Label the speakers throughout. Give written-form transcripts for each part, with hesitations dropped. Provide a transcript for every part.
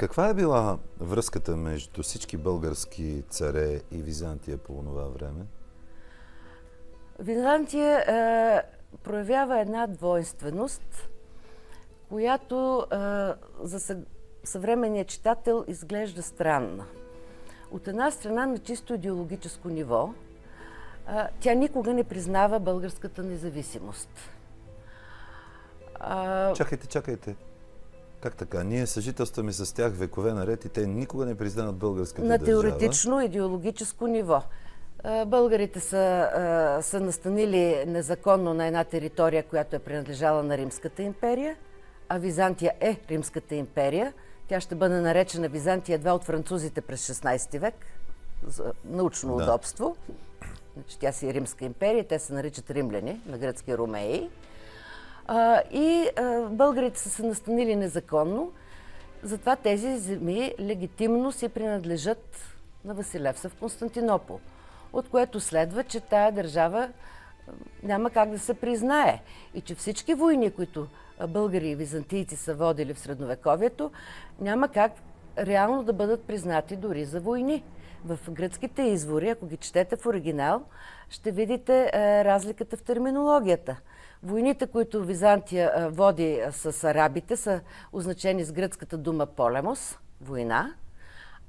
Speaker 1: Каква е била връзката между всички български царе и Византия по това време?
Speaker 2: Византия проявява една двойственост, която за съвременния читател изглежда странна. От една страна, на чисто идеологическо ниво, тя никога не признава българската независимост.
Speaker 1: Чакайте. Как така? Ние съжителстваме с тях векове наред и те никога не признават българската държава.
Speaker 2: На теоретично, идеологическо ниво. Българите са настанили незаконно на една територия, която е принадлежала на Римската империя, а Византия е Римската империя. Тя ще бъде наречена Византия едва от французите през 16 век, за научно удобство. Значи, тя си е Римска империя, те се наричат римляни, на гръцки ромеи. Българите са се настанили незаконно, затова тези земи легитимно си принадлежат на Василевса в Константинопол, от което следва, че тая държава няма как да се признае и че всички войни, които българи и византийци са водили в средновековието, няма как реално да бъдат признати дори за войни. В гръцките извори, ако ги четете в оригинал, ще видите разликата в терминологията. Войните, които Византия води с арабите, са означени с гръцката дума полемос – война,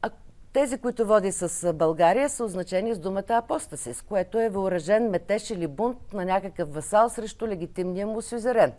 Speaker 2: а тези, които води с България, са означени с думата апостасис, което е въоръжен метеж или бунт на някакъв васал срещу легитимния му сюзерен.